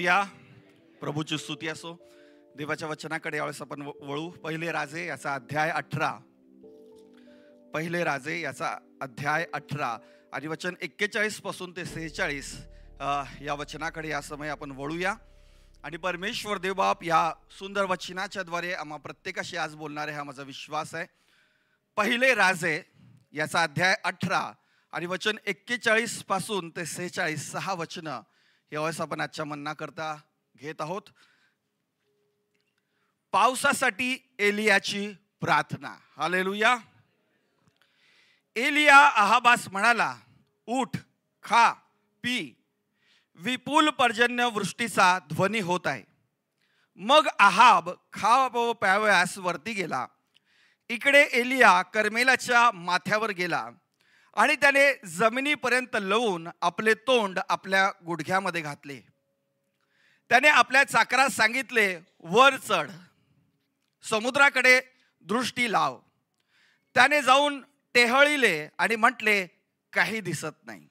Hallelujah. प्रभूची स्तुती असो. देवाच्या वचनाकडे यावेळेस आपण वळू. पहिले राजे याचा अध्याय 18. पहिले राजे याचा अध्याय 18 आणि वचन 41 पासून ते 46 या वचनाकडे या समय आपण वळूया. आणि परमेश्वर देवबाप या सुंदर वचनाच्या द्वारे आम्हा प्रत्येकाशी आज बोलणार आहे, हा माझा विश्वास आहे. पहिले राजे याचा अध्याय 18 आणि वचन 41 पासून ते 46 6 वचनं यावेळेस आपण आजच्या मन्ना करता घेत आहोत. पावसासाठी एलियाची प्रार्थना. हालेलुया. एलिया अहाबास म्हणाला, उठ, खा, पी, विपुल पर्जन्य वृष्टीचा ध्वनी होत आहे. मग अहाब खा प्यावयास वरती गेला. इकडे एलिया कर्मेलाच्या माथ्यावर गेला आणि त्याने जमिनीपर्यंत लवून आपले तोंड आपल्या गुडघ्यामध्ये घातले. त्याने आपल्या चाकरास सांगितले, वर चढ, समुद्राकडे दृष्टी लाव. त्याने जाऊन टेहळीले आणि म्हटले, काही दिसत नाही.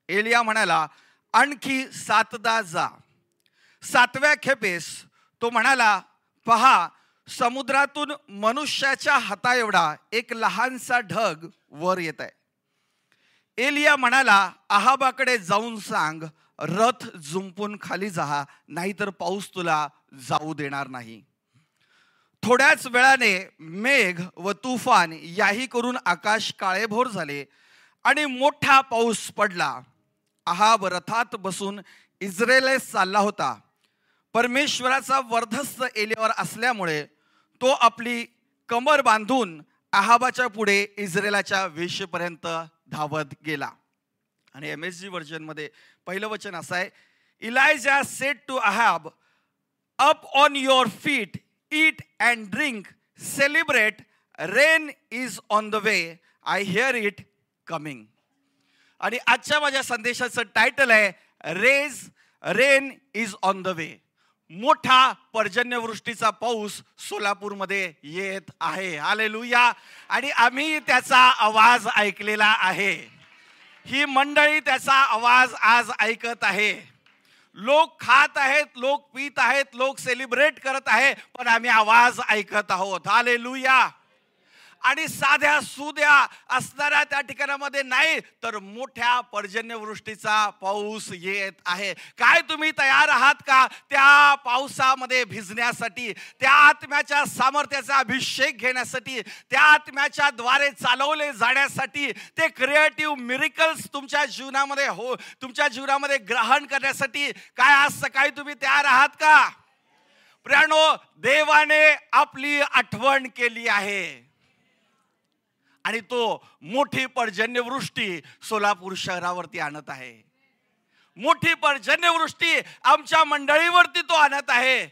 एलिया म्हणाला, आणखी 7दा जा. 7व्या खेपेस तो म्हणाला, पहा, समुद्रातून मनुष्याच्या हाता एवढा एक लहानसा ढग वर येत आहे. एलिया म्हणाला, अहाबाकडे जाऊन सांग, रथ जुंपून खाली जा, नाहीतर पाऊस तुला जाऊ देणार नाही. थोड्याच वेळाने मेघ व तुफान याही करून आकाश काळेभोर झाले आणि मोठा पाऊस पडला. अहाब रथात बसून इस्रायलेस चालला होता. परमेश्वराचा वर्धस्त एलियावर असल्यामुळे तो आपली कमर बांधून अहाबाच्या पुढे इस्रायलाच्या वेशीपर्यंत धावत गेला. आणि MSG व्हर्जन मध्ये पहिलं वचन असं आहे, Elijah said to Ahab, up on your feet, eat and drink, celebrate, rain is on the way, I hear it coming. आणि आजच्या माझ्या संदेशाचं टायटल आहे, rain is on the way. मोठा पर्जन्यवृष्टीचा पाऊस सोलापूरमध्ये येत आहे. हालेलुया. आणि आम्ही त्याचा आवाज ऐकलेला आहे. ही मंडळी त्याचा आवाज आज ऐकत आहे. लोक खात आहेत, लोक पीत आहेत, लोक सेलिब्रेट करत आहे, पण आम्ही आवाज ऐकत आहोत. हालेलुया. आणि साध्या सुद्या असणाऱ्या त्या ठिकाणामध्ये नाही, तर मोठ्या पर्जन्यवृष्टीचा पाऊस येत आहे. काय तुम्ही तयार आहात का त्या पावसामध्ये भिजण्यासाठी, त्या आत्म्याच्या सामर्थ्याचा अभिषेक घेण्यासाठी, त्या आत्म्याच्या द्वारे चालवले जाण्यासाठी, ते क्रिएटिव्ह मिरेकल्स तुमच्या जीवनामध्ये ग्रहण करण्यासाठी? काय आज सकाळी तुम्ही तयार आहात का? प्रियानो, देवाने आपली आठवण केली आहे आणि तो मोठी पर्जन्यवृष्टी सोलापूर शहरावरती आणत आहे. मोठी पर्जन्यवृष्टी आमच्या मंडळीवरती तो आणत आहे.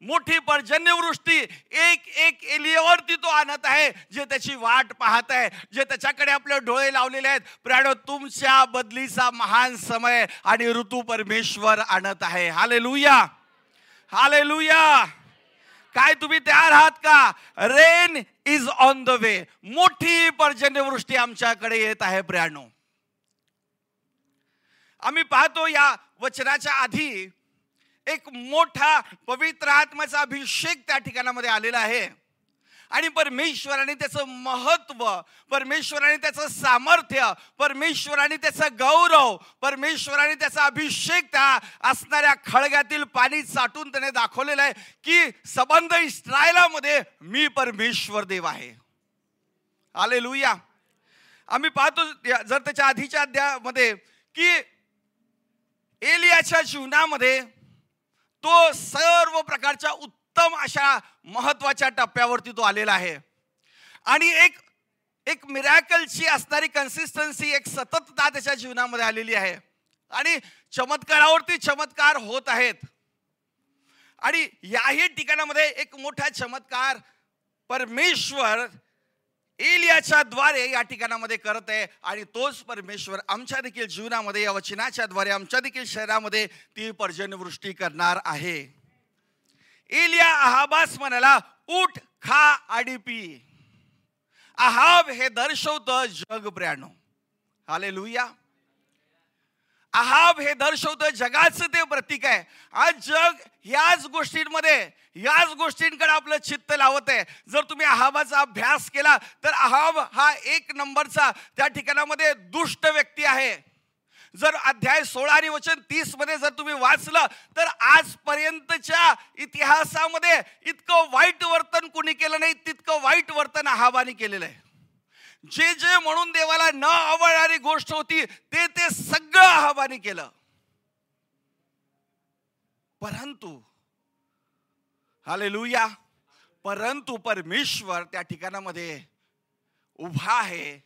मोठी पर्जन्यवृष्टी एक एलियावरती तो आणत आहे, जे त्याची वाट पाहत आहे, जे त्याच्याकडे आपले डोळे लावलेले आहेत. प्रियानो, तुमच्या बदलीचा महान समय आणि ऋतू परमेश्वर आणत आहे. हालेलुया. हालेलुया. काय तुम्ही तयार आहात का? रेन इज ऑन द वे. मोठी पर्जन्यवृष्टी आमच्याकडे येत आहे. प्रियानो, आम्ही पाहतो या वचनाच्या आधी एक मोठा पवित्र आत्म्याचा अभिषेक त्या ठिकाणामध्ये आलेला आहे. आणि परमेश्वराने त्याचं महत्व, परमेश्वराने त्याचं सामर्थ्य, परमेश्वराने त्याचं गौरव, परमेश्वराने त्याचा अभिषेक त्या असणाऱ्या खळग्यातील पाणी चाटून त्याने दाखवलेलं आहे की सबंध इस्रायलामध्ये मी परमेश्वर देव आहे. हालेलुया. आम्ही पाहतो जर त्याच्या आधीच्या अध्यायामध्ये की एलियाच्या जीवनामध्ये तो सर्व प्रकारच्या उत्तम अशा महत्वाच्या टप्प्यावरती तो आलेला आहे. आणि एक मिरॅकलची असणारी कन्सिस्टन्सी, एक सततता त्याच्या जीवनामध्ये आलेली आहे. आणि चमत्कारावरती चमत्कार होत आहेत. आणि याही ठिकाणामध्ये एक मोठा चमत्कार परमेश्वर एलियाच्या द्वारे या ठिकाणामध्ये करत आहे. आणि तोच परमेश्वर आमच्या देखील जीवनामध्ये या वचनाच्या द्वारे आमच्या देखील शहरामध्ये ती पर्जन्यवृष्टी करणार आहे. एलिया अहाबास म्हणाला, उठ, खा आणि पी. अहाब हे दर्शवतं जग. प्रियानो, हालेलुया. अहाब हे दर्शवतं जगाचं ते प्रतीक आहे. आज जग याच गोष्टींकडे आपलं चित्त लावत आहे. जर तुम्ही अहाबाचा अभ्यास केला तर अहाब हा एक नंबरचा त्या ठिकाणामध्ये दुष्ट व्यक्ती आहे. जर अध्याय 16 आणि वचन 30 मध्ये जर तुम्ही वाचलं तर आजपर्यंतच्या इतिहासामध्ये इतकं वाईट वर्तन कुणी केलं नाही तितकं वाईट वर्तन अहाबाने केलेलं आहे. जे जे म्हणून देवाला न आवडणारी गोष्ट होती ते सगळं अहाबाने केलं. परंतु हालेलुया, परंतु परमेश्वर त्या ठिकाणामध्ये उभा आहे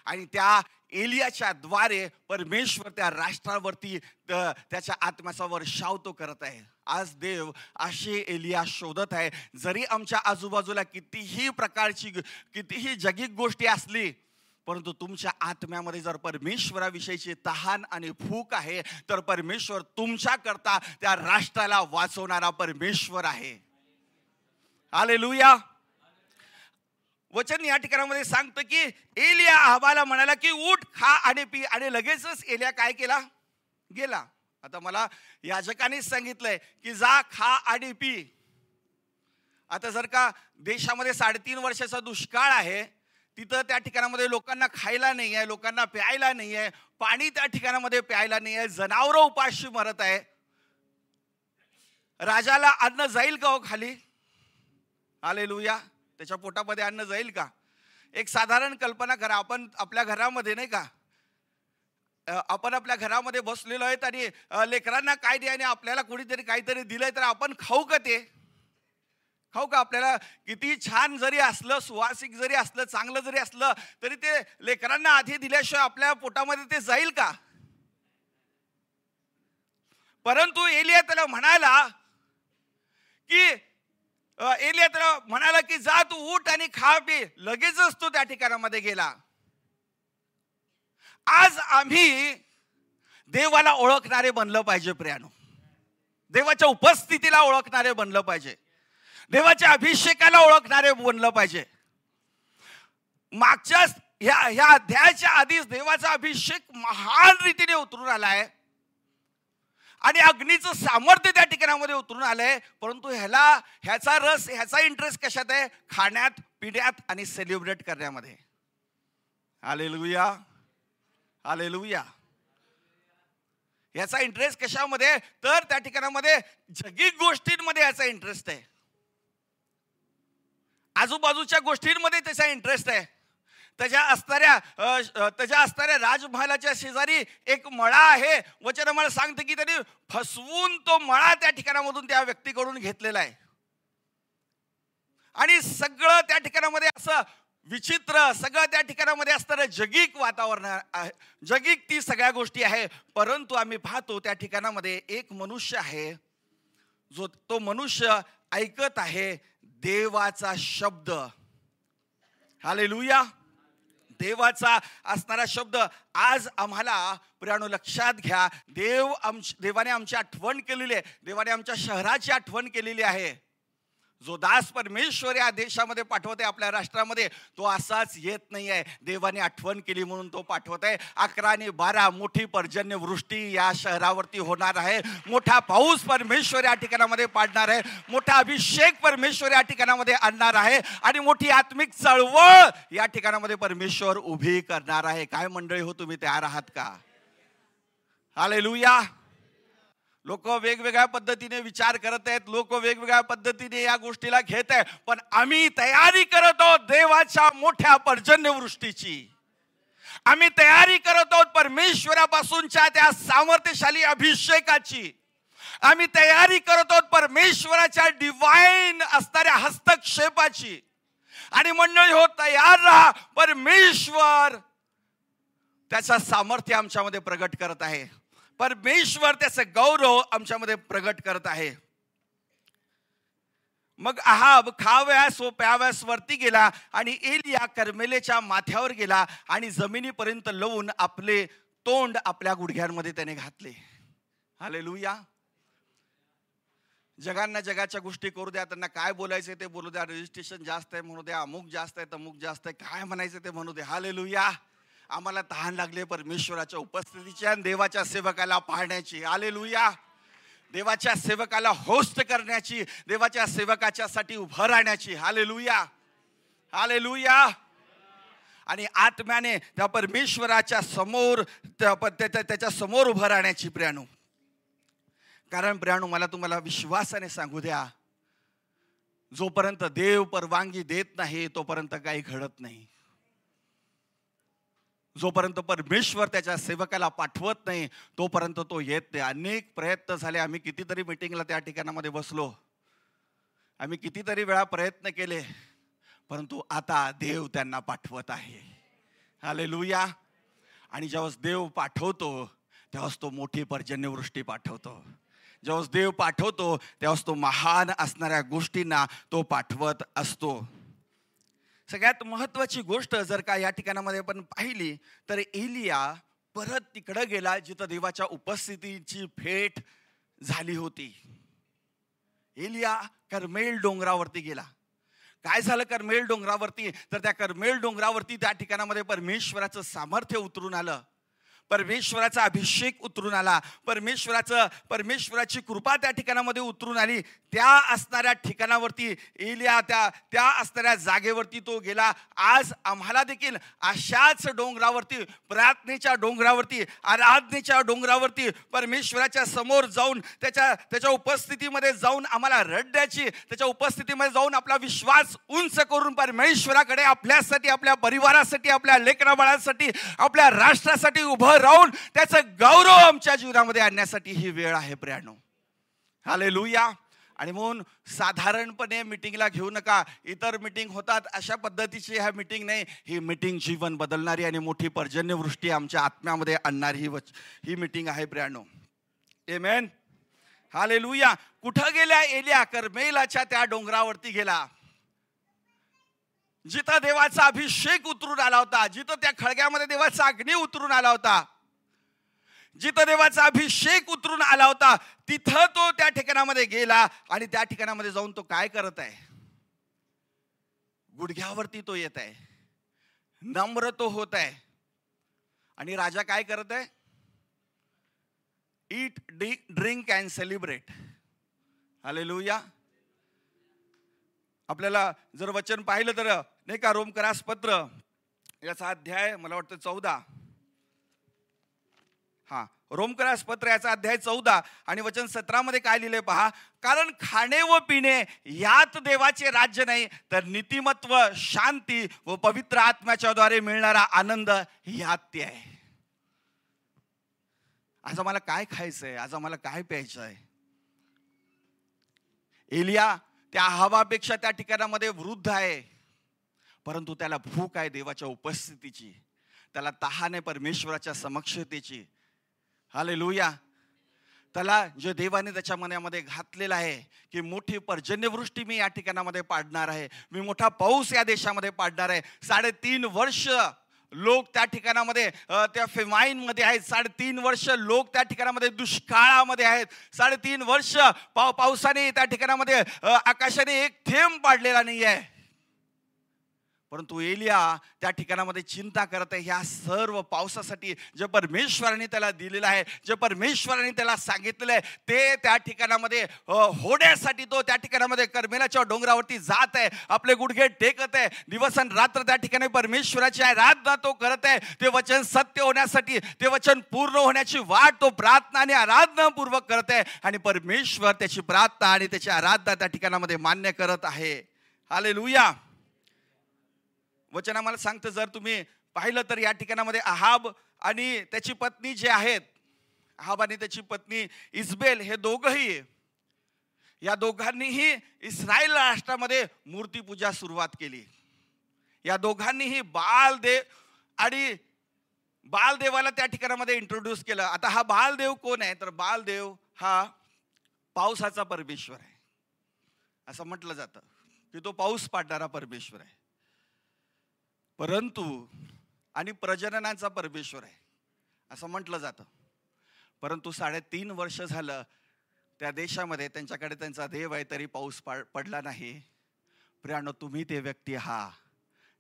आणि त्या एलियाच्या द्वारे परमेश्वर त्या राष्ट्रावरती त्याच्या आत्म्याचा वर्षाव तो करत आहे. आज देव असे एलिया शोधत आहे. जरी आमच्या आजूबाजूला कितीही प्रकारची कितीही जगिक गोष्टी असली, परंतु तुमच्या आत्म्यामध्ये जर परमेश्वराविषयीची तहान आणि भूक आहे तर परमेश्वर तुमच्याकरता त्या राष्ट्राला वाचवणारा परमेश्वर आहे. हालेलुया. वचन या ठिकाणामध्ये सांगतं की एलिया अहाबाला म्हणाला की उठ, खा आणि पी. आणि लगेचच एलिया काय केला? गेला. आता मला याजकांनीच सांगितलंय की जा, खा आणि पी. आता जर का देशामध्ये 3.5 वर्षाचा दुष्काळ आहे, तिथं त्या ठिकाणामध्ये लोकांना खायला नाही आहे, लोकांना प्यायला नाही आहे, पाणी त्या ठिकाणामध्ये प्यायला नाही आहे, जनावरं उपाशी मरत आहे, राजाला अन्न जाईल का हो खाली? हालेलुया. त्याच्या पोटामध्ये अन्न जाईल का? एक साधारण कल्पना करा. आपण आपल्या घरामध्ये नाही का, आपण आपल्या घरामध्ये बसलेलो आहेत आणि लेकरांना काय द्या आणि आपल्याला कोणीतरी काहीतरी दिलंय तर आपण खाऊ का? ते खाऊ का? आपल्याला किती छान जरी असलं, सुवासिक जरी असलं, चांगलं जरी असलं तरी ते लेकरांना आधी दिल्याशिवाय आपल्या पोटामध्ये ते जाईल का? परंतु एलिया त्याला म्हणाला की जा तू, उठ आणि खा पी. लगेचच तो त्या ठिकाणामध्ये गेला. आज आम्ही देवाला ओळखणारे बनलं पाहिजे प्रियानो. देवाच्या उपस्थितीला ओळखणारे बनलं पाहिजे. देवाच्या अभिषेकाला ओळखणारे बनलं पाहिजे. मागच्या ह्या अध्यायाच्या आधीच देवाचा अभिषेक महान रीतीने उतरून आलाय आणि अग्नीचं सामर्थ्य त्या ठिकाणामध्ये उतरून आलंय. परंतु ह्याचा इंटरेस्ट कशात आहे? खाण्यात, पिण्यात आणि सेलिब्रेट करण्यामध्ये. Hallelujah, hallelujah. याचा इंटरेस्ट कशामध्ये? तर त्या ठिकाणामध्ये जगिक गोष्टींमध्ये याचा इंटरेस्ट आहे. आजूबाजूच्या गोष्टींमध्ये त्याचा इंटरेस्ट आहे. त्याच्या असणाऱ्या राजमहालाच्या शेजारी एक मळा आहे. वचन मला सांगते की त्यांनी फसवून तो मळा त्या ठिकाणामधून त्या व्यक्तीकडून घेतलेला आहे. आणि सगळं त्या ठिकाणामध्ये असं विचित्र, सगळं त्या ठिकाणामध्ये असणारं जगिक वातावरण आहे, जगिक ती सगळ्या गोष्टी आहे. परंतु आम्ही पाहतो त्या ठिकाणामध्ये एक मनुष्य आहे, जो तो मनुष्य ऐकत आहे देवाचा शब्द. हालेलुया. देवाचा असणारा शब्द. आज आम्हाला प्रियानो लक्षात घ्या, देवाने आमची आठवण केलेली आहे. देवाने आमच्या शहराची आठवण केलेली आहे. जो दास परमेश्वर या देशामध्ये पाठवत आहे, आपल्या राष्ट्रामध्ये, तो असाच येत नाही आहे. देवाने आठवण केली म्हणून तो पाठवत आहे. 11 आणि 12 मोठी पर्जन्यवृष्टी या शहरावरती होणार आहे. मोठा पाऊस परमेश्वर या ठिकाणामध्ये पाडणार आहे. मोठा अभिषेक परमेश्वर या ठिकाणामध्ये आणणार आहे आणि मोठी आत्मिक चळवळ या ठिकाणामध्ये परमेश्वर उभी करणार आहे. काय मंडळी हो, तुम्ही तयार आहात का? हालेलुया. लोक वेगवेगळ्या पद्धतीने विचार करत आहेत, लोक वेगवेगळ्या पद्धतीने या गोष्टीला घेत आहेत, पण आम्ही तयारी करत आहोत देवाच्या मोठ्या पर्जन्यवृष्टीची. आम्ही तयारी करत आहोत परमेश्वरापासूनच्या त्या सामर्थ्यशाली अभिषेकाची. आम्ही तयारी करत आहोत परमेश्वराच्या डिवाइन असणाऱ्या हस्तक्षेपाची. आणि मंडळी हो, तयार राहा. परमेश्वर त्याचा सामर्थ्य आमच्यामध्ये प्रगट करत आहे. परमेश्वर त्याचं गौरव आमच्यामध्ये प्रगट करत आहे. मग अहाब खाव्यास व प्याव्यास वरती गेला आणि एलिया कर्मेलेच्या माथ्यावर गेला आणि जमिनीपर्यंत लवून आपले तोंड आपल्या गुडघ्यांमध्ये त्याने घातले. हालेलुया. जगांना जगाच्या गोष्टी करू द्या, त्यांना काय बोलायचं ते बोलू द्या, रजिस्ट्रेशन जास्त आहे म्हणू द्या, अमुक जास्त आहे, तमुक जास्त आहे, काय म्हणायचं ते म्हणू द्या. हालेलुया. आम्हाला तहान लागली परमेश्वराच्या उपस्थितीची आणि देवाच्या सेवकाला पाहण्याची. हालेलुया. देवाच्या सेवकाला होस्ट करण्याची, देवाच्या सेवकाच्यासाठी उभं राहण्याची. हालेलुया. हालेलुया. आणि आत्म्याने त्या परमेश्वराच्या समोर त्याच्या समोर उभं राहण्याची प्रियानो. कारण प्रियानो, मला तुम्हाला विश्वासाने सांगू द्या, जोपर्यंत देव परवानगी देत नाही तोपर्यंत काही घडत नाही. जोपर्यंत परमेश्वर त्याच्या सेवकाला पाठवत नाही तोपर्यंत तो येत नाही. अनेक प्रयत्न झाले. आम्ही कितीतरी मीटिंगला त्या ठिकाणामध्ये बसलो, आम्ही कितीतरी वेळा प्रयत्न केले, परंतु आता देव त्यांना पाठवत आहे. हालेलुया. आणि जेव्हा देव पाठवतो तेव्हाच तो मोठी पर्जन्यवृष्टी पाठवतो. जेव्हा देव पाठवतो तेव्हाच तो महान असणाऱ्या गोष्टींना तो पाठवत असतो. सगळ्यात महत्वाची गोष्ट जर का या ठिकाणामध्ये आपण पाहिली तर एलिया परत तिकडे गेला जिथं देवाच्या उपस्थितीची भेट झाली होती. एलिया कर्मेल डोंगरावरती गेला. काय झालं कर्मेल डोंगरावरती? तर त्या कर्मेल डोंगरावरती त्या ठिकाणामध्ये परमेश्वराचं सामर्थ्य उतरून आलं, परमेश्वराचा अभिषेक उतरून आला, परमेश्वराची कृपा त्या ठिकाणामध्ये उतरून आली. त्या असणाऱ्या ठिकाणावरती एलिया त्या असणाऱ्या जागेवरती तो गेला. आज आम्हाला देखील अशाच डोंगरावरती, प्रार्थनेच्या डोंगरावरती, आराधनेच्या डोंगरावरती परमेश्वराच्या समोर जाऊन त्याच्या उपस्थितीमध्ये जाऊन आम्हाला रडण्याची, त्याच्या उपस्थितीमध्ये जाऊन आपला विश्वास उंच करून परमेश्वराकडे आपल्यासाठी, आपल्या परिवारासाठी, आपल्या लेकराबाळांसाठी, आपल्या राष्ट्रासाठी उभं राहून त्याचा गौरव आमच्या जीवनामध्ये आणण्यासाठी ही वेळ आहे प्रियानो. हालेलुया. आणि म्हणून साधारणपणे मीटिंगला घेऊ नका. इतर मीटिंग होतात अशा पद्धतीची ह्या मीटिंग नाही. ही मीटिंग जीवन बदलणारी आणि मोठी पर्जन्यवृष्टी आमच्या आत्म्यामध्ये आणणारी ही मीटिंग आहे प्रियानो. आमेन. हालेलुया. कुठं गेल्या एलिया? कर्मेलाच्या त्या डोंगरावरती गेला, जिथं देवाचा अभिषेक उतरून आला होता, जिथं त्या खळग्यामध्ये देवाचा अग्नी उतरून आला होता, जिथं देवाचा अभिषेक उतरून आला होता, तिथं तो त्या ठिकाणामध्ये गेला. आणि त्या ठिकाणामध्ये जाऊन तो काय करत आहे? गुडघ्यावरती तो येत आहे, नम्र तो होत आहे. आणि राजा काय करत आहे? ईट, ड्रिंक अँड सेलिब्रेट. हालेलुया. आपल्याला जर वचन पाहिलं तर नाही का, रोमकरास पत्र याचा अध्याय मला वाटतं 14, रोमकरास पत्र याचा अध्याय 14 आणि वचन 17 मध्ये काय लिहिलंय पहा. कारण खाणे व पिणे यात देवाचे राज्य नाही, तर नीतिमत्व, शांती व पवित्र आत्म्याच्या द्वारे मिळणारा आनंद यात ते आहे. आज आम्हाला काय खायचंय? आज आम्हाला काय प्यायचं आहे? एलिया त्या अहाबापेक्षा त्या ठिकाणामध्ये वृद्ध आहे, परंतु त्याला भूक आहे देवाच्या उपस्थितीची, त्याला तहान आहे परमेश्वराच्या समक्षतेची. हालेलुया. त्याला जे देवाने त्याच्या मनामध्ये घातलेलं आहे की मोठी पर्जन्यवृष्टी मी या ठिकाणामध्ये पाडणार आहे, मी मोठा पाऊस या देशामध्ये पाडणार आहे. 3.5 वर्ष लोक त्या ठिकाणामध्ये त्या फेमाईन मध्ये आहेत. 3.5 वर्ष लोक त्या ठिकाणामध्ये दुष्काळामध्ये आहेत. 3.5 वर्ष पावसाने त्या ठिकाणामध्ये आकाशाने एक थेंब पाडलेला नाही आहे. परंतु एलिया त्या ठिकाणामध्ये चिंता करत आहे ह्या सर्व पावसासाठी जे परमेश्वराने त्याला दिलेलं आहे, जे परमेश्वराने त्याला सांगितलेलं आहे, ते त्या ठिकाणामध्ये होण्यासाठी तो त्या ठिकाणामध्ये कर्मेलाच्या डोंगरावरती जात आहे. आपले गुडघे टेकत आहे, दिवस आणि रात्र त्या ठिकाणी परमेश्वराची आराधना तो करत आहे. ते वचन सत्य होण्यासाठी, ते वचन पूर्ण होण्याची वाट तो प्रार्थना आणि आराधनापूर्वक करत आहे. आणि परमेश्वर त्याची प्रार्थना आणि त्याची आराधना त्या ठिकाणामध्ये मान्य करत आहे. हालेलुया. वचन आम्हाला सांगतं, जर तुम्ही पाहिलं तर या ठिकाणामध्ये अहाब आणि त्याची पत्नी जे आहेत, अहाब आणि त्याची पत्नी इजबेल, हे दोघंही, या दोघांनीही इस्रायल राष्ट्रामध्ये मूर्तीपूजा सुरुवात केली. या दोघांनीही बालदेवाला त्या ठिकाणामध्ये इंट्रोड्यूस केलं. आता हा बालदेव कोण आहे? तर बालदेव हा पावसाचा परमेश्वर आहे. असं म्हटलं जातं की तो पाऊस पाडणारा परमेश्वर आहे, परंतु आणि प्रजननाचा परमेश्वर आहे असं म्हटलं जातं. परंतु 3.5 वर्ष झालं त्या देशामध्ये त्यांच्याकडे त्यांचा देव आहे, तरी पाऊस पडला नाही. प्रियानो, तुम्ही ते व्यक्ती आहात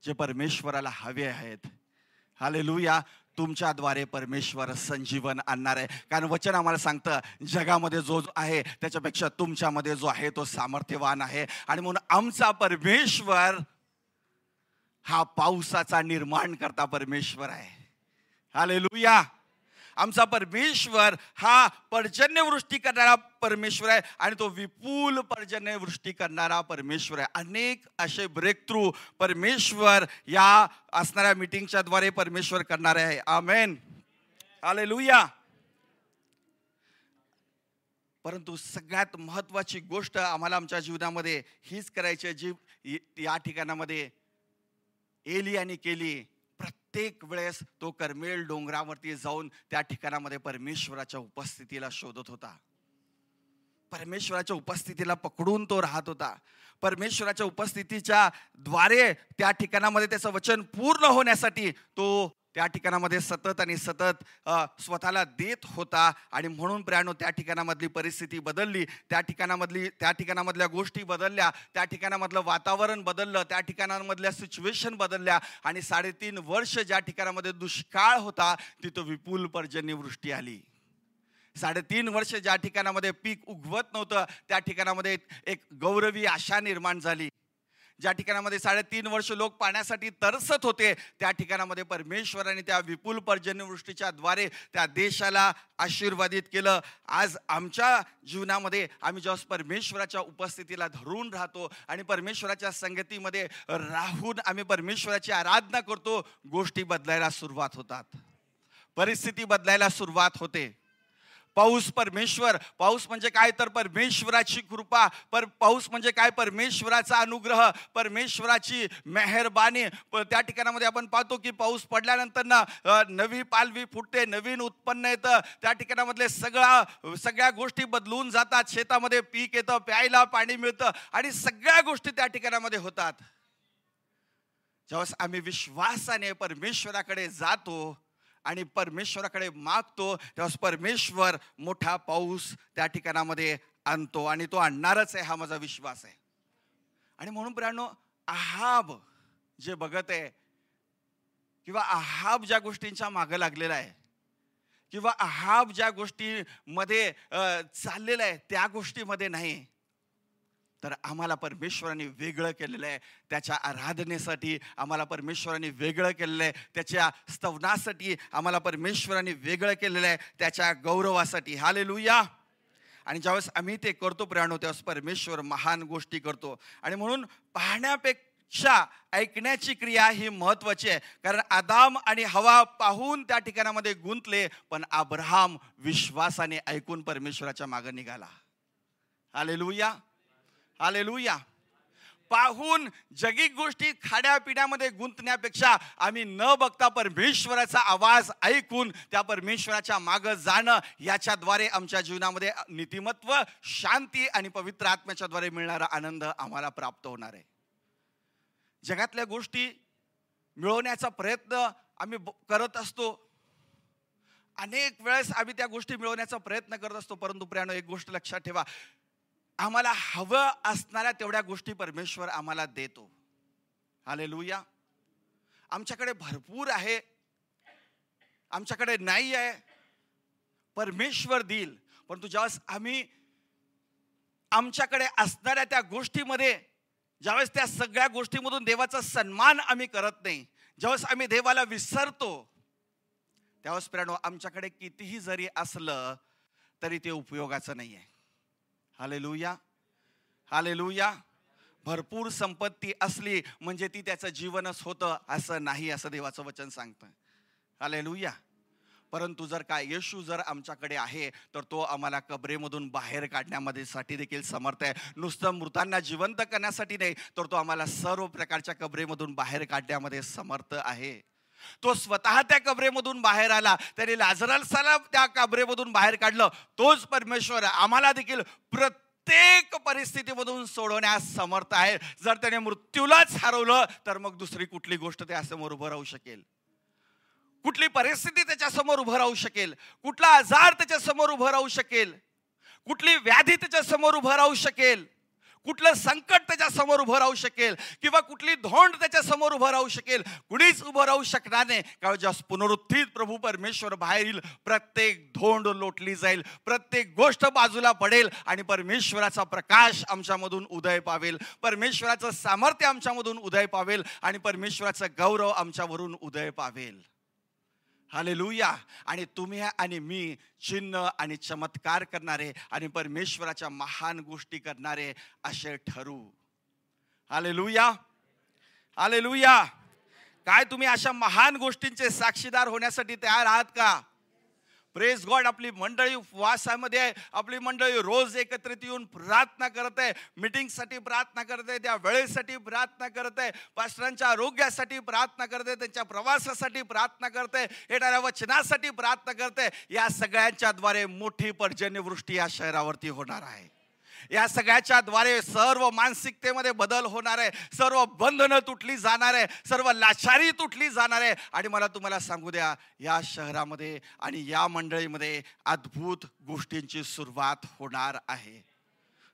जे परमेश्वराला हवे आहेत. हालेलुया. तुमच्याद्वारे परमेश्वर संजीवन आणणार आहे. कारण वचन आम्हाला सांगतं जगामध्ये जो आहे त्याच्यापेक्षा तुमच्यामध्ये जो आहे तो सामर्थ्यवान आहे. आणि म्हणून आमचा परमेश्वर हा पावसाचा निर्माण करता परमेश्वर आहे. हालेलुया. आमचा परमेश्वर हा पर्जन्यवृष्टी करणारा परमेश्वर आहे आणि तो विपुल पर्जन्यवृष्टी करणारा परमेश्वर आहे. अनेक असे ब्रेक थ्रू परमेश्वर या असणाऱ्या मीटिंगच्या द्वारे परमेश्वर करणार आहे. आमेन. हालेलुया. परंतु सगळ्यात महत्वाची गोष्ट आम्हाला आमच्या जीवनामध्ये हीच करायची आहे जी या ठिकाणामध्ये एलियाने केली. प्रत्येक वेळेस तो कर्मेल डोंगरावरती जाऊन त्या ठिकाणामध्ये परमेश्वराच्या उपस्थितीला शोधत होता. परमेश्वराच्या उपस्थितीला पकडून तो राहत होता. परमेश्वराच्या उपस्थितीच्या द्वारे त्या ठिकाणामध्ये त्याचं वचन पूर्ण होण्यासाठी तो त्या ठिकाणामध्ये सतत आणि सतत स्वतःला देत होता. आणि म्हणून प्रियानो त्या ठिकाणामधली परिस्थिती बदलली, त्या ठिकाणामधल्या गोष्टी बदलल्या, त्या ठिकाणामधलं वातावरण बदललं, त्या ठिकाणामधल्या सिच्युएशन बदलल्या. आणि 3.5 वर्ष ज्या ठिकाणामध्ये दुष्काळ होता तिथं विपुल पर्जन्यवृष्टी आली. 3.5 वर्ष ज्या ठिकाणामध्ये पीक उगवत नव्हतं त्या ठिकाणामध्ये एक गौरवी आशा निर्माण झाली. ज्या ठिकाणामध्ये 3.5 वर्ष लोक पाण्यासाठी तरसत होते त्या ठिकाणामध्ये परमेश्वराने त्या विपुल पर्जन्यवृष्टीच्या द्वारे त्या देशाला आशीर्वादित केलं. आज आमच्या जीवनामध्ये आम्ही जेव्हा परमेश्वराच्या उपस्थितीला धरून राहतो आणि परमेश्वराच्या संगतीमध्ये राहून आम्ही परमेश्वराची आराधना करतो, गोष्टी बदलायला सुरुवात होतात, परिस्थिती बदलायला सुरुवात होते. पाऊस म्हणजे काय तर परमेश्वराची कृपा, पाऊस म्हणजे काय परमेश्वराचा अनुग्रह, परमेश्वराची मेहरबानी. त्या ठिकाणामध्ये आपण पाहतो की पाऊस पडल्यानंतर ना नवी पालवी फुटते, नवीन उत्पन्न येतं, त्या ठिकाणामधले सगळ्या गोष्टी बदलून जातात. शेतामध्ये पीक येतं, प्यायला पाणी मिळतं आणि सगळ्या गोष्टी त्या ठिकाणामध्ये होतात. जेव्हा आम्ही विश्वासाने परमेश्वराकडे जातो आणि परमेश्वराकडे मागतो तेव्हा परमेश्वर मोठा पाऊस त्या ठिकाणामध्ये आणतो आणि तो आणणारच आहे, हा माझा विश्वास आहे. आणि म्हणून प्रियानो आहाब जे बघत आहे किंवा आहाब ज्या गोष्टींच्या मागे लागलेला आहे किंवा आहाब ज्या गोष्टीमध्ये चाललेला आहे त्या गोष्टीमध्ये नाही, तर आम्हाला परमेश्वराने वेगळं केलेलं आहे. त्याच्या आराधनेसाठी आम्हाला परमेश्वराने वेगळं केलेलं आहे, त्याच्या स्तवनासाठी आम्हाला परमेश्वराने वेगळं केलेलं आहे, त्याच्या गौरवासाठी. हालेलुया. आणि ज्यावेळेस आम्ही ते करतो प्रियानो त्यावेळेस परमेश्वर महान गोष्टी करतो. आणि म्हणून पाहण्यापेक्षा ऐकण्याची क्रिया ही महत्वाची आहे. कारण आदाम आणि हवा पाहून त्या ठिकाणामध्ये गुंतले, पण अब्राहम विश्वासाने ऐकून परमेश्वराच्या मागे निघाला. हालेलुया. हालेलुया. पाहून जगिक गोष्टी खाण्यापिण्यामध्ये गुंतण्यापेक्षा आम्ही न बघता परमेश्वराचा आवाज ऐकून त्या परमेश्वराच्या मागे जाणं, याच्याद्वारे आमच्या जीवनामध्ये नीतिमत्व, शांती आणि पवित्र आत्म्याच्या द्वारे मिळणारा आनंद आम्हाला प्राप्त होणार आहे. जगातल्या गोष्टी मिळवण्याचा प्रयत्न आम्ही करत असतो, अनेक वेळेस आम्ही त्या गोष्टी मिळवण्याचा प्रयत्न करत असतो. परंतु प्रियानो एक गोष्ट लक्षात ठेवा, आम्हाला हवं असणाऱ्या तेवढ्या गोष्टी परमेश्वर आम्हाला देतो. हालेलुया. आमच्याकडे भरपूर आहे, आमच्याकडे नाही आहे, परमेश्वर देईल. परंतु ज्यावेळेस आम्ही आमच्याकडे असणाऱ्या त्या गोष्टीमध्ये, ज्यावेळेस त्या सगळ्या गोष्टीमधून देवाचा सन्मान आम्ही करत नाही, ज्यावेळेस आम्ही देवाला विसरतो, त्यावेळेस प्रियानो आमच्याकडे कितीही जरी असलं तरी ते उपयोगाचं नाही आहे. हालेलुया. हालेलुया. भरपूर संपत्ती असली म्हणजे ती त्याचं जीवनच होतं असं नाही, असं देवाचं वचन सांगतं. हालेलुया. परंतु जर काय येशू जर आमच्याकडे आहे तर तो आम्हाला कबरेमधून बाहेर काढण्यामध्ये साठी देखील समर्थ आहे. नुसतं मृतांना जिवंत करण्यासाठी नाही, तर तो आम्हाला सर्व प्रकारच्या कबरेमधून बाहेर काढण्यामध्ये समर्थ आहे. तो स्वतः त्या कबरेमधून बाहेर आला, त्याने लाजरसला त्या कबरेमधून बाहेर काढलं. तोच परमेश्वर आम्हाला देखील प्रत्येक परिस्थितीमधून सोडवण्यास समर्थ आहे. जर त्याने मृत्यूलाच हरवलं तर मग दुसरी कुठली गोष्ट त्या समोर उभं राहू शकेल, कुठली परिस्थिती त्याच्या समोर उभं राहू शकेल, कुठला आजार त्याच्या समोर उभं राहू शकेल, कुठली व्याधी त्याच्या समोर उभं राहू शकेल, कुठलं संकट त्याच्या समोर उभं राहू शकेल किंवा कुठली धोंड त्याच्या समोर उभं राहू शकेल? कुणीच उभं राहू शकणार नाही. कारण जेव्हा पुनरुत्थित प्रभू परमेश्वर बाहेर येईल, प्रत्येक धोंड लोटली जाईल, प्रत्येक गोष्ट बाजूला पडेल आणि परमेश्वराचा प्रकाश आमच्यामधून उदय पावेल, परमेश्वराचं सामर्थ्य आमच्यामधून उदय पावेल आणि परमेश्वराचं गौरव आमच्यावरून उदय पावेल. हालेलुया. आणि तुम्ही आणि मी चिन्ह आणि चमत्कार करणारे आणि परमेश्वराच्या महान गोष्टी करणारे असे ठरू. Hallelujah, hallelujah. काय तुम्ही अशा महान गोष्टींचे साक्षीदार होण्यासाठी तयार आहात का? Praise God. आपली मंडळी उपवासामध्ये आहे, आपली मंडळी रोज एकत्रित येऊन प्रार्थना करत आहे, मीटिंगसाठी प्रार्थना करत आहे, त्या वेळेसाठी प्रार्थना करत आहे, पास्टरांच्या आरोग्यासाठी प्रार्थना करते, त्यांच्या प्रवासासाठी प्रार्थना करते, येणाऱ्या वचनासाठी प्रार्थना करते. या सगळ्यांच्या द्वारे मोठी पर्जन्यवृष्टी या शहरावरती होणार आहे. या सगळ्याच्या द्वारे सर्व मानसिकतेमध्ये बदल होणार आहे, सर्व बंधनं तुटली जाणार आहे, सर्व लाचारी तुटली जाणार आहे. आणि मला तुम्हाला सांगू द्या, या शहरामध्ये आणि या मंडळीमध्ये अद्भुत गोष्टींची सुरुवात होणार आहे.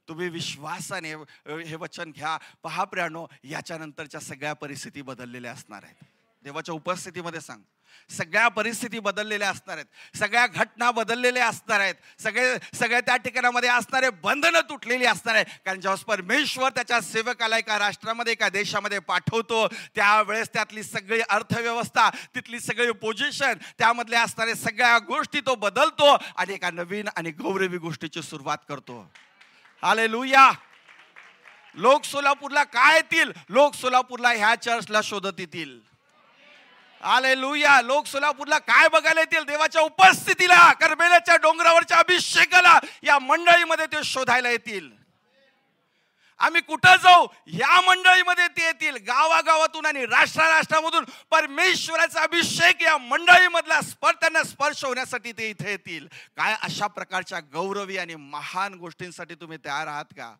तुम्ही विश्वासाने हे वचन घ्या. पहा प्रियानो, याच्यानंतरच्या सगळ्या परिस्थिती बदललेल्या असणार आहेत. देवाच्या उपस्थितीमध्ये सांग, सगळ्या परिस्थिती बदललेल्या असणार आहेत, सगळ्या घटना बदललेल्या असणार आहेत, सगळे त्या ठिकाणामध्ये असणारे बंधनं तुटलेली असणार आहे. कारण जेव्हा परमेश्वर त्याच्या सेवकाला एका राष्ट्रामध्ये, एका देशामध्ये पाठवतो, त्यावेळेस त्यातली सगळी अर्थव्यवस्था, तिथली सगळी पोझिशन, त्यामधल्या असणाऱ्या सगळ्या गोष्टी तो बदलतो आणि एका नवीन आणि गौरवी गोष्टीची सुरुवात करतो. हालेलुया. लोक सोलापूरला काय येतील? लोक सोलापूरला ह्या चर्चला शोधत येतील. हालेलुया. लोक सोलापूरला काय बघायला येतील? देवाच्या उपस्थितीला, करमेलाच्या डोंगरावरच्या अभिषेकाला या मंडळीमध्ये ते शोधायला येतील. आम्ही कुठं जाऊ, या मंडळीमध्ये ते येतील. गावागावातून आणि राष्ट्रामधून परमेश्वराचा अभिषेक या मंडळीमधला त्यांना स्पर्श होण्यासाठी ते इथे येतील. काय अशा प्रकारच्या गौरवी आणि महान गोष्टींसाठी तुम्ही तयार आहात का?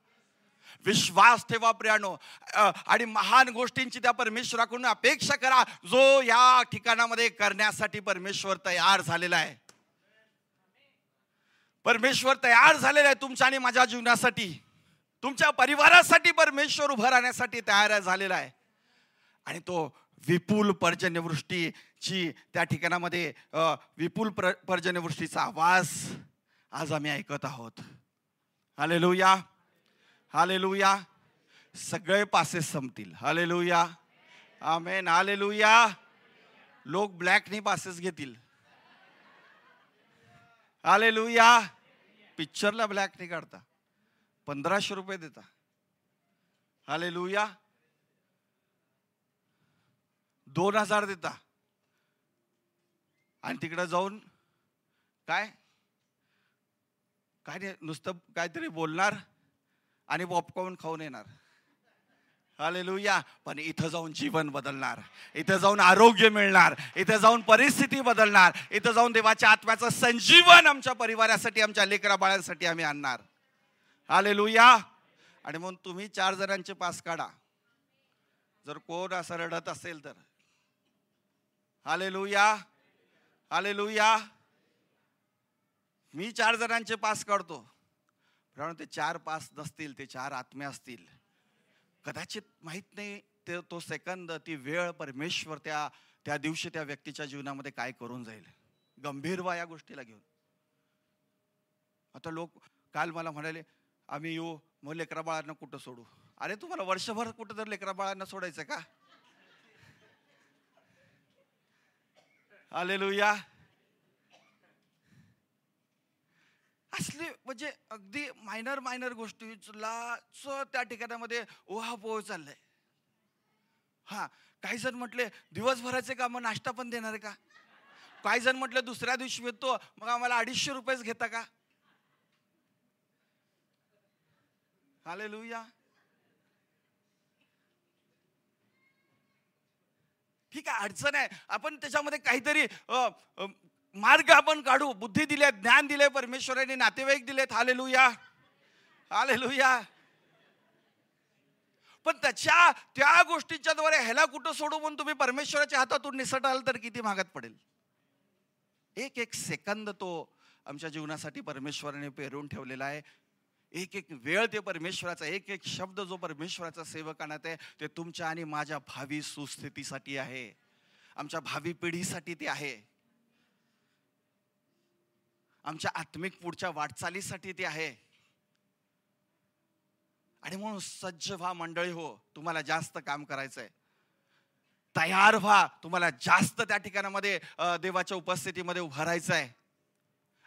विश्वास ठेवा प्रियानो, आणि महान गोष्टींची त्या परमेश्वराकडून अपेक्षा करा, जो या ठिकाणामध्ये करण्यासाठी परमेश्वर तयार झालेला आहे. परमेश्वर तयार झालेला आहे तुमच्या आणि माझ्या जीवनासाठी, तुमच्या परिवारासाठी परमेश्वर उभं राहण्यासाठी तयार झालेला आहे. आणि तो विपुल पर्जन्यवृष्टीची त्या ठिकाणामध्ये विपुल पर्जन्यवृष्टीचा आवाज आज आम्ही ऐकत आहोत. Hallelujah, hallelujah. सगळे पासेस संपतील. हालेलुया, आमेन, हालेलुया. लोक ब्लॅकनी पासेस घेतील. हालेलुया. पिक्चरला ब्लॅकनी काढता, 1500 रुपये देता. हालेलुया. 2000 देता आणि तिकडे जाऊन काय काय नुसतं काहीतरी बोलणार आणि पॉपकॉर्न खाऊन येणार. हालेलुया. पण इथं जाऊन जीवन बदलणार, इथं जाऊन आरोग्य मिळणार, इथं जाऊन परिस्थिती बदलणार, इथं जाऊन देवाच्या आत्म्याचं संजीवन आमच्या परिवारासाठी, आमच्या लेकरा बाळांसाठी आम्ही आणणार. हालेलुया. आणि म्हणून तुम्ही 4 जणांचे पास काढा, जर कोण असं रडत असेल तर. Hallelujah, hallelujah. मी 4 जणांचे पास काढतो, कारण ते 4 पास नसतील, ते 4 आत्मे असतील. कदाचित माहित नाही तो सेकंद, ती वेळ परमेश्वर त्या दिवशी त्या व्यक्तीच्या जीवनामध्ये काय करून जाईल. गंभीर व्हा या गोष्टीला घेऊन. आता लोक काल मला म्हणाले, आम्ही येऊ, मग लेकरा बाळांना कुठं सोडू? अरे तुम्हाला वर्षभर कुठं तर लेकरा बाळांना सोडायचं का? हालेलुया. असले म्हणजे अगदी मायनर गोष्टीला त्या ठिकाणामध्ये ओहापोह चाललंय. हा, काही जण म्हटले दिवसभराचे का, मग नाश्ता पण देणार का? काही जण म्हटले दुसऱ्या दिवशी येतो, मग आम्हाला 250 रुपयेच घेता का? हालेलुया. ठीक आहे, अडचण आहे, आपण त्याच्यामध्ये काहीतरी मार्ग आपण काढू. बुद्धी दिले, ज्ञान दिले परमेश्वराने, नातेवाईक दिलेत. Hallelujah, hallelujah. पण त्या गोष्टीच्या द्वारे ह्याला कुठं सोडू म्हणून तुम्ही परमेश्वराच्या हातातून निसटाल तर किती महागात पडेल. एक सेकंद तो आमच्या जीवनासाठी परमेश्वराने पेरून ठेवलेला आहे. एक एक वेळ ते परमेश्वराचा, एक एक शब्द जो परमेश्वराचा सेवकांना ते तुमच्या आणि माझ्या भावी सुस्थितीसाठी आहे, आमच्या भावी पिढीसाठी ते आहे, आमच्या आत्मिक पुढच्या वाटचालीसाठी ते आहे. आणि म्हणून सज्ज व्हा मंडळी हो, तुम्हाला जास्त काम करायचंय. तयार व्हा, तुम्हाला जास्त त्या ठिकाणामध्ये देवाच्या उपस्थितीमध्ये उभं राहायचं आहे.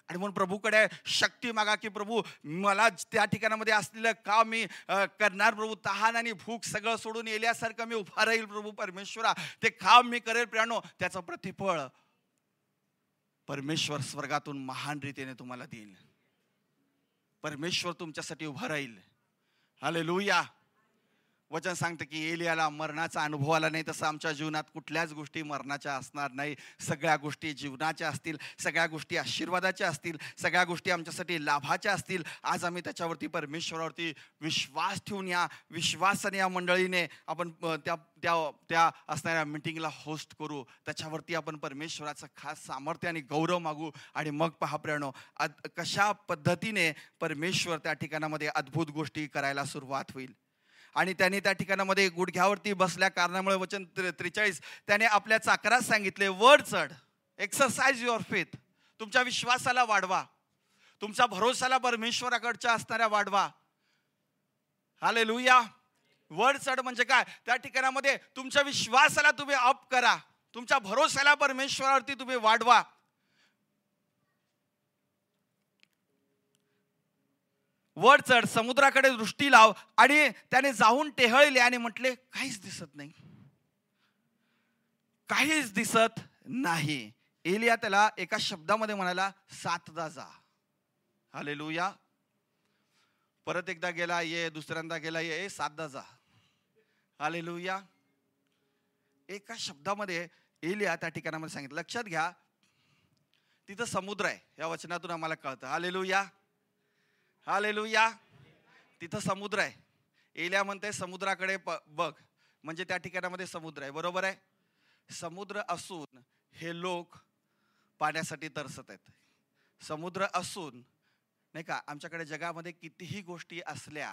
आणि म्हणून प्रभूकडे शक्ती मागा की प्रभू मला त्या ठिकाणामध्ये असलेलं काम मी करणार. प्रभू तहान आणि भूक सगळं सोडून एलियासारखं मी उभा राहील. प्रभू परमेश्वरा ते काम मी करेल प्रियानो, त्याचं प्रतिफळ परमेश्वर स्वर्गातून महान रीतीने तुम्हाला देईल. परमेश्वर तुमच्यासाठी उभा राहील. हालेलुया. वचन सांगतं की एलियाला मरणाचा अनुभव आला नाही, तसं आमच्या जीवनात कुठल्याच गोष्टी मरणाच्या असणार नाही. सगळ्या गोष्टी जीवनाच्या असतील, सगळ्या गोष्टी आशीर्वादाच्या असतील, सगळ्या गोष्टी आमच्यासाठी लाभाच्या असतील. आज आम्ही त्याच्यावरती परमेश्वरावरती विश्वास ठेवून या विश्वासाने या मंडळीने आपण त्या असणाऱ्या मीटिंगला होस्ट करू. त्याच्यावरती आपण परमेश्वराचं खास सामर्थ्य आणि गौरव मागू. आणि मग पहा प्रियानो, कशा पद्धतीने परमेश्वर त्या ठिकाणामध्ये अद्भुत गोष्टी करायला सुरुवात होईल. आणि त्याने त्या ठिकाणामध्ये गुडघ्यावरती बसल्या कारणामुळे वचन 43 त्याने आपल्या चाकरात सांगितले, वर चढ, एक्सरसाइज युअर फेथ. तुमच्या विश्वासाला वाढवा, तुमचा भरोसाला परमेश्वराकडच्या असणाऱ्या वाढवा. हालेलुया. वर चढ म्हणजे काय? त्या ठिकाणामध्ये तुमच्या विश्वासाला तुम्ही अप करा, तुमच्या भरोसाला परमेश्वरावरती तुम्ही वाढवा. वर चढ, समुद्राकडे दृष्टी लाव. आणि त्याने जाऊन टेहळले आणि म्हटले, काहीच दिसत नाही, काहीच दिसत नाही. एलिया त्याला एका शब्दामध्ये म्हणाला, सातदा जा. हालेलुया. परत एकदा गेला ये, दुसऱ्यांदा गेला ये, सातदा जा. हालेलुया. एका शब्दामध्ये एलिया त्या ठिकाणामध्ये सांगितलं. लक्षात घ्या, तिथं समुद्र आहे, या वचनातून आम्हाला कळतं. हालेलुया. हालेलुया. तिथं समुद्र आहे. एलिया म्हणते समुद्राकडे बघ, म्हणजे त्या ठिकाणामध्ये समुद्र आहे. बरोबर आहे. समुद्र असून हे लोक पाण्यासाठी तरसत आहेत. समुद्र असून नाही का, आमच्याकडे जगामध्ये कितीही गोष्टी असल्या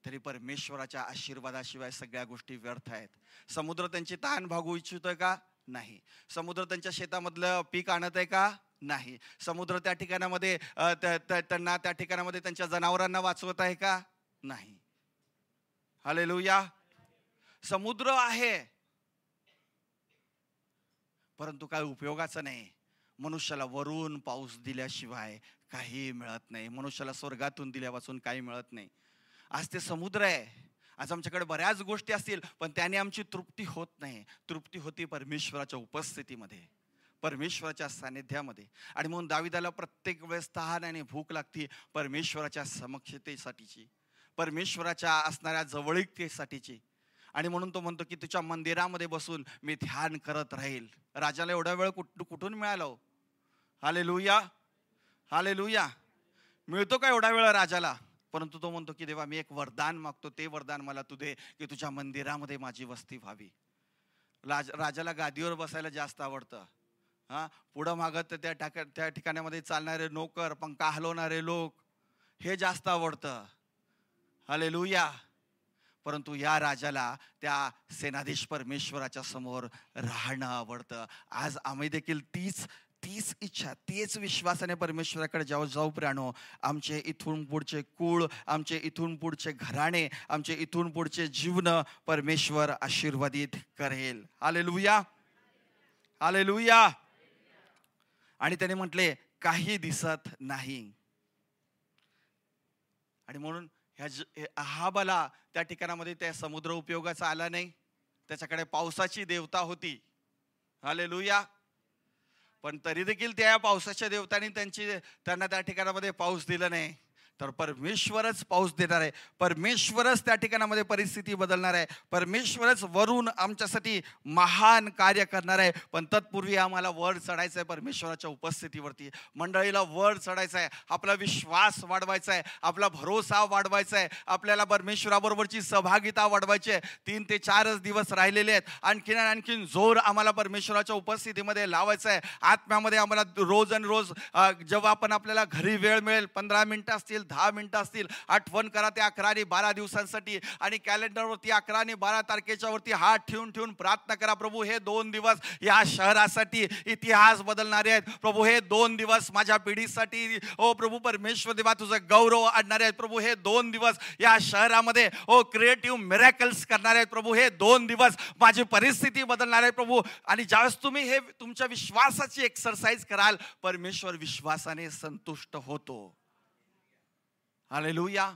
तरी परमेश्वराच्या आशीर्वादाशिवाय सगळ्या गोष्टी व्यर्थ आहेत. समुद्र त्यांची तहान भागवू इच्छितोय का? नाही. समुद्र त्यांच्या शेतामधलं पीक आणत आहे का? नाही. समुद्र त्या ठिकाणामध्ये त्यांना त्या ठिकाणामध्ये त्यांच्या जनावरांना वाचवत आहे का? नाही. हालेलुया. समुद्र आहे परंतु काय उपयोगाचं नाही. मनुष्याला वरून पाऊस दिल्याशिवाय काही मिळत नाही. मनुष्याला स्वर्गातून दिल्यापासून काही मिळत नाही. आज ते समुद्र आहे. आज आमच्याकडे बऱ्याच गोष्टी असतील पण त्याने आमची तृप्ती होत नाही. तृप्ती होती परमेश्वराच्या उपस्थितीमध्ये, परमेश्वराच्या सानिध्यामध्ये. आणि म्हणून दाविदाला प्रत्येक वेळेस तहान आणि भूक लागती परमेश्वराच्या समक्षतेसाठीची, परमेश्वराच्या असणाऱ्या जवळीकतेसाठीची. आणि म्हणून तो म्हणतो की तुझ्या मंदिरामध्ये बसून मी ध्यान करत राहील. राजाला एवढा वेळ कुठून मिळाला हो? हालेलुया. हालेलुया. मिळतो का एवढा वेळ राजाला? परंतु तो म्हणतो की देवा मी एक वरदान मागतो, ते वरदान मला तू दे की तुझ्या मंदिरामध्ये माझी वस्ती व्हावी. राजाला गादीवर बसायला जास्त आवडतं. पुढं मागत त्या ठिकाणामध्ये चालणारे नोकर, पंखा हलवणारे लोक, हे जास्त आवडतं. हालेलुया. परंतु या राजाला त्या सेनाधीश परमेश्वराच्या समोर राहणं आवडतं. आज आम्ही देखील तीच इच्छा, तेच विश्वासाने परमेश्वराकडे जाऊ प्राणो. आमचे इथून पुढचे कुळ, आमचे इथून पुढचे घराणे, आमचे इथून पुढचे जीवन परमेश्वर आशीर्वादित करेल. हालेलुया. हालेलुया. आणि त्याने म्हटले काही दिसत नाही. आणि म्हणून अहाबाला त्या ठिकाणामध्ये त्या समुद्र उपयोगाचा आला नाही. त्याच्याकडे पावसाची देवता होती. हालेलुया. पण तरी देखील त्या पावसाच्या देवतांनी त्यांना त्या ठिकाणामध्ये पाऊस दिला नाही. तर परमेश्वरच पाऊस देणार आहे. परमेश्वरच त्या ठिकाणामध्ये परिस्थिती बदलणार आहे. परमेश्वरच वरून आमच्यासाठी महान कार्य करणार आहे. पण तत्पूर्वी आम्हाला वर चढायचं आहे परमेश्वराच्या उपस्थितीवरती. मंडळीला वर चढायचं आहे, आपला विश्वास वाढवायचा आहे, आपला भरोसा वाढवायचा आहे, आपल्याला परमेश्वराबरोबरची सहभागिता वाढवायची आहे. 3 ते 4 दिवस राहिलेले आहेत. आणखीन जोर आम्हाला परमेश्वराच्या उपस्थितीमध्ये लावायचा आहे. आत्म्यामध्ये आम्हाला रोज आणि रोज जेव्हा आपण आपल्याला घरी वेळ मिळेल, 15 मिनिटं असतील, 10 मिनिटं असतील, आठवण करा त्या 11 आणि 12 दिवसांसाठी. आणि कॅलेंडरवरती 11 आणि 12 तारखेच्या वरती हात ठेवून ठेवून प्रार्थना करा, प्रभू हे 2 दिवस या शहरासाठी इतिहास बदलणारे आहेत. प्रभू हे 2 दिवस माझ्या पिढीसाठी, ओ प्रभू परमेश्वर देवा तुझं गौरव आणणारे आहेत. प्रभू हे 2 दिवस या शहरामध्ये ओ क्रिएटिव्ह मिरॅकल्स करणारे आहेत. प्रभू हे 2 दिवस माझी परिस्थिती बदलणार आहे प्रभू. आणि ज्यावेळेस तुम्ही हे तुमच्या विश्वासाची एक्सरसाइज कराल, परमेश्वर विश्वासाने संतुष्ट होतो. हालेलुया.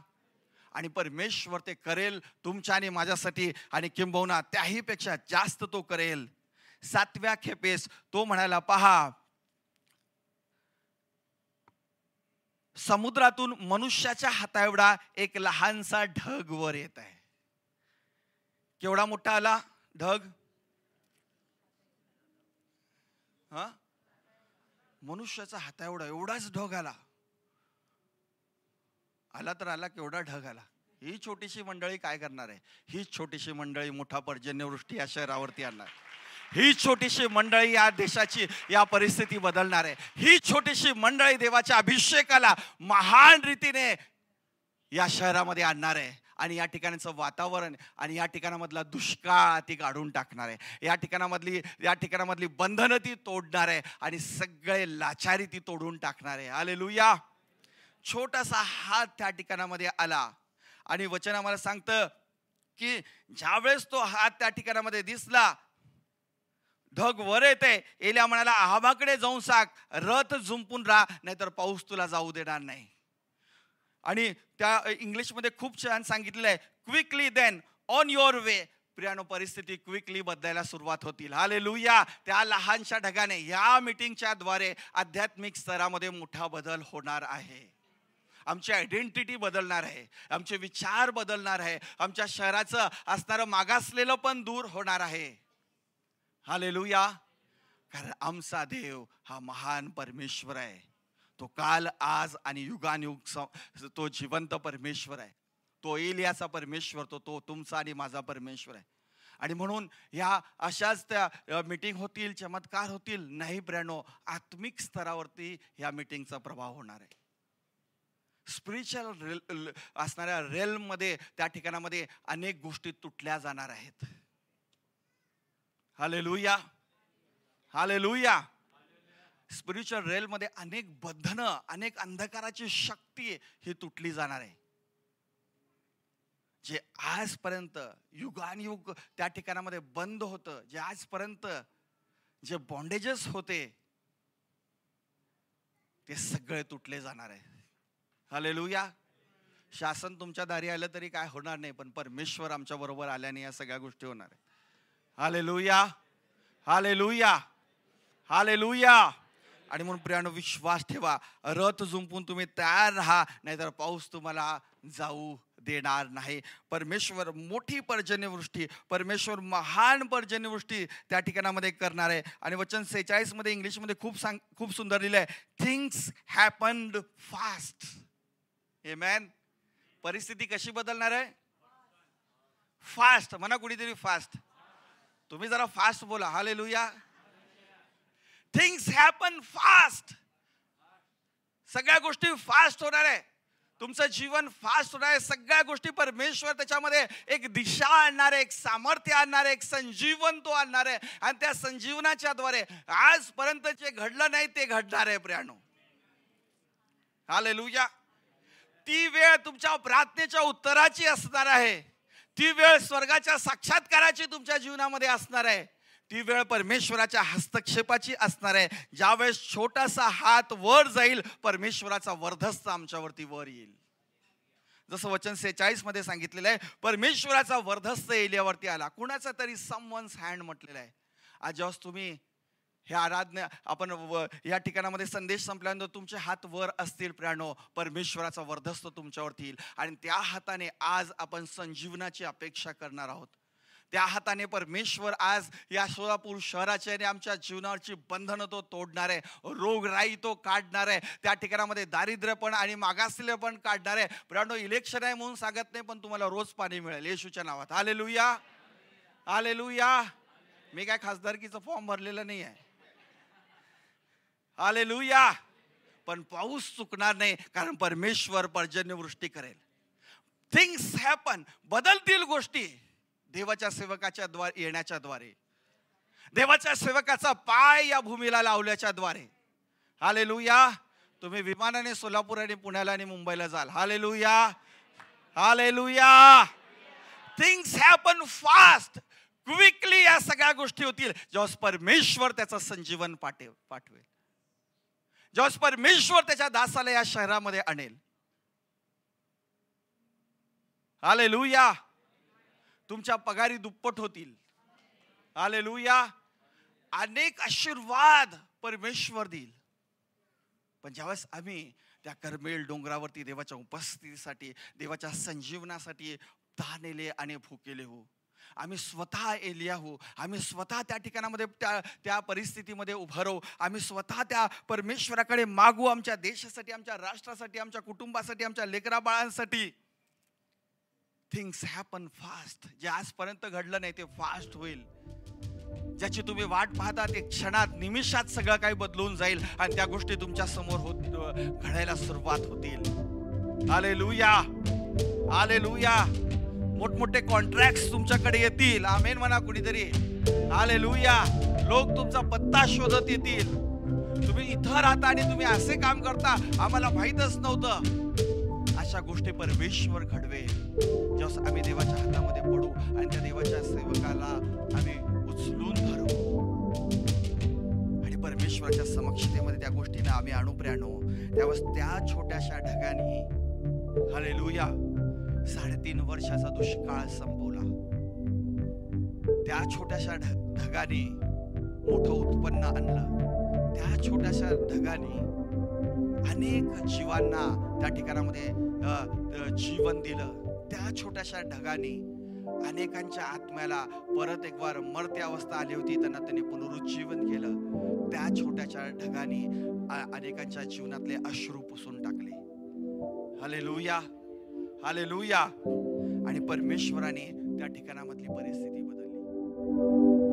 आणि परमेश्वर ते करेल तुमच्या आणि माझ्यासाठी, आणि किंबहुना त्याही पेक्षा जास्त तो करेल. 7व्या खेपेस तो म्हणाला, पहा समुद्रातून मनुष्याच्या हाताएवढा एक लहानसा ढग वर येत आहे. केवढा मोठा आला ढग? मनुष्याचा हाताएवढा, एवढाच ढग आला. आला तर आला, केवढा ढग आला. ही छोटीशी मंडळी काय करणार आहे? ही छोटीशी मंडळी मोठा पर्जन्यवृष्टी या शहरावरती आणणार. ही छोटीशी मंडळी या देशाची या परिस्थिती बदलणार आहे. ही छोटीशी मंडळी देवाच्या अभिषेकाला महान रीतीने या शहरामध्ये आणणार आहे. आणि या ठिकाणचं वातावरण आणि या ठिकाणामधला दुष्काळ ती काढून टाकणार आहे. या ठिकाणामधली बंधनं ती तोडणार आहे आणि सगळे लाचारी ती तोडून टाकणार आहे. हालेलुया. छोटासा हात त्या ठिकाणामध्ये आला आणि वचन आम्हाला सांगतं की ज्यावेळेस तो हात त्या ठिकाणामध्ये दिसला, ढग वर येते. एलिया म्हणाला, आहाबाकडे जाऊन सांग रथ झुंपून राहा, नाहीतर पाऊस तुला जाऊ देणार नाही. आणि त्या इंग्लिशमध्ये खूप छान सांगितलेलं आहे, quickly then on your way. प्रियानो, परिस्थिती क्विकली बदलायला सुरुवात होतील. हालेलुया. त्या लहानशा ढगाने या मीटिंगच्या द्वारे आध्यात्मिक स्तरामध्ये मोठा बदल होणार आहे. आमची आयडेंटिटी बदलणार आहे, आमचे विचार बदलणार आहे, आमच्या शहराचं असणारं मागासलेलं पण दूर होणार आहे. हालेलुया. कारण आमचा देव हा महान परमेश्वर आहे. तो काल, आज आणि युगानुयुग तो जिवंत परमेश्वर आहे. तो एलियाचा परमेश्वर, तो तुमचा आणि माझा परमेश्वर आहे. आणि म्हणून ह्या अशाच त्या मीटिंग होतील, चमत्कार होतील नाही ब्रॅनो, आत्मिक स्तरावरती ह्या मीटिंगचा प्रभाव होणार आहे. स्पिरिच्युअल असणाऱ्या रेल्ममध्ये त्या ठिकाणामध्ये अनेक गोष्टी तुटल्या जाणार आहेत. हालेलुया. हालेलुया. स्पिरिच्युअल रेलमध्ये अनेक बंधनं, अनेक अंधकाराची शक्ती ही तुटली जाणार आहे. जे आजपर्यंत युगानुयुग त्या ठिकाणामध्ये बंद होतं, जे आजपर्यंत जे बॉन्डेजेस होते ते सगळे तुटले जाणार आहे. हालेलुया. शासन तुमच्या दारी आलं तरी काय होणार नाही, पण परमेश्वर आमच्या बरोबर आल्याने या सगळ्या गोष्टी होणार आहे. हालेलुया. हालेलुया. हालेलुया. आणि म्हणून प्रियानो, विश्वास ठेवा, रथ झुंपून तुम्ही तयार राहा, नाहीतर पाऊस तुम्हाला जाऊ देणार नाही. परमेश्वर मोठी पर्जन्यवृष्टी, परमेश्वर महान पर्जन्यवृष्टी त्या ठिकाणामध्ये करणार आहे. आणि वचन 46 मध्ये इंग्लिशमध्ये खूप सुंदर लिहिलंय, थिंग्स हॅपन्ड फास्ट. आमेन. परिस्थिती कशी बदलणार आहे? फास्ट. म्हणा कुणीतरी फास्ट. तुम्ही जरा फास्ट बोला. हालेलुया. Things happen fast. सगळ्या गोष्टी फास्ट होणार आहे. तुमचं जीवन फास्ट होणार आहे. सगळ्या गोष्टी परमेश्वर त्याच्यामध्ये एक दिशा आणणार आहे, एक सामर्थ्य आणणार आहे, एक संजीवन तो आणणार आहे. आणि त्या संजीवनाच्या द्वारे आजपर्यंत जे घडलं नाही ते घडणार आहे प्रियानो. हालेलुया. ती वेळ तुमच्या प्रार्थनेच्या उत्तराची असणार आहे. ती वेळ स्वर्गाच्या साक्षात्काराची तुमच्या जीवनामध्ये असणार आहे. ती वेळ परमेश्वराच्या हस्तक्षेपाची असणार आहे. ज्यावेळेस छोटासा हात वर जाईल, परमेश्वराचा वर्धस्त आमच्यावरती वर येईल. जसं वचन 46 मध्ये सांगितलेलं आहे, परमेश्वराचा वर्धस्त एलियावरती आला. कुणाचा तरी समवन्स हँड म्हटलेला आहे. आज जेव्हा तुम्ही हे आराधना आपण या ठिकाणामध्ये संदेश संपल्यानंतर तुमचे हात वर असतील प्रियानो, परमेश्वराचा वर्धस्त तुमच्यावरती येईल. आणि त्या हाताने आज आपण संजीवनाची अपेक्षा करणार आहोत. त्या हाताने परमेश्वर आज या सोलापूर शहराच्या आणि आमच्या जीवनावरची बंधनं तो तोडणार आहे. रोगराई तो काढणार आहे. त्या ठिकाणामध्ये दारिद्र्यपण आणि मागासलेपण काढणार आहे. प्रियानो, इलेक्शन आहे म्हणून सांगत नाही, पण तुम्हाला रोज पाणी मिळेल येशूच्या नावात. हालेलुया. हालेलुया. मी काय खासदारकीचा फॉर्म भरलेला नाही आहे. हालेलुया. पण पाऊस चुकणार नाही, कारण परमेश्वर पर्जन्यवृष्टी करेल. थिंग्स हॅपन, बदलतील गोष्टी देवाच्या सेवकाच्या येण्याच्या द्वारे, देवाच्या सेवकाचा पाय या भूमीला लावल्याच्या द्वारे. हालेलुया. तुम्ही विमानाने सोलापूर आणि पुण्याला आणि मुंबईला जाल. Hallelujah, hallelujah. Things happen fast, quickly. या सगळ्या गोष्टी होतील जेव्हा परमेश्वर त्याचं संजीवन पाठवेल, जेव्हा परमेश्वर त्याच्या दासाला या शहरामध्ये आणेल. हालेलुया. तुमच्या पगारी दुप्पट होतील. हालेलुया. अनेक आशीर्वाद परमेश्वर देईल. पण ज्यावेळेस आम्ही त्या कर्मेल डोंगरावरती देवाच्या उपस्थितीसाठी, देवाच्या संजीवनासाठी ताणलेले आणि भुकेले हो, आम्ही स्वतः एलिया हो, आम्ही स्वतः त्या ठिकाणामध्ये त्या परिस्थितीमध्ये उभं राहू, आम्ही स्वतः त्या परमेश्वराकडे मागू, आमच्या देशासाठी, आमच्या राष्ट्रासाठी, आमच्या कुटुंबासाठी, आमच्या लेकरा बाळांसाठी. Things happen fast. जे आजपर्यंत घडलं नाही ते फास्ट होईल. ज्याची तुम्ही वाट पाहता ते क्षणात, निमिषात सगळं काही बदलून जाईल आणि त्या गोष्टी तुमच्या समोर घडायला सुरुवात होतील. Hallelujah, hallelujah. मोठमोठे कॉन्ट्रॅक्ट्स तुमच्याकडे येतील. आमेन म्हणा कुणीतरी. हालेलुया. लोक तुमचा पत्ता शोधत येतील. तुम्ही इथं राहता आणि तुम्ही असे काम करता, आम्हाला माहीतच नव्हतं. अशा गोष्टी परमेश्वर घडवेल जेव्हा आम्ही देवाच्या हातामध्ये पडू आणि त्या देवाच्या सेवकाला आम्ही उचलून धरू आणि परमेश्वराच्या समक्षतेमध्ये त्या गोष्टींना आम्ही आणू प्रणू. त्यावेळेस त्या छोट्याशा ढगाने, हालेलुया, 3.5 वर्षाचा दुष्काळ संपवला. त्या छोट्याशा ढगाने मोठं उत्पन्न आणलं. त्या छोट्याशा ढगाने अनेक जीवांना त्या ठिकाणामध्ये जीवन दिलं. त्या छोट्याशा ढगाने अनेकांच्या आत्म्याला परत एक वार मरती अवस्था आली होती, त्यांना त्यांनी पुनरुज्जीवन केलं. त्या छोट्याशा ढगाने अनेकांच्या जीवनातले अश्रू पुसून टाकले. Hallelujah, hallelujah. आणि परमेश्वराने त्या ठिकाणामधली परिस्थिती बदलली.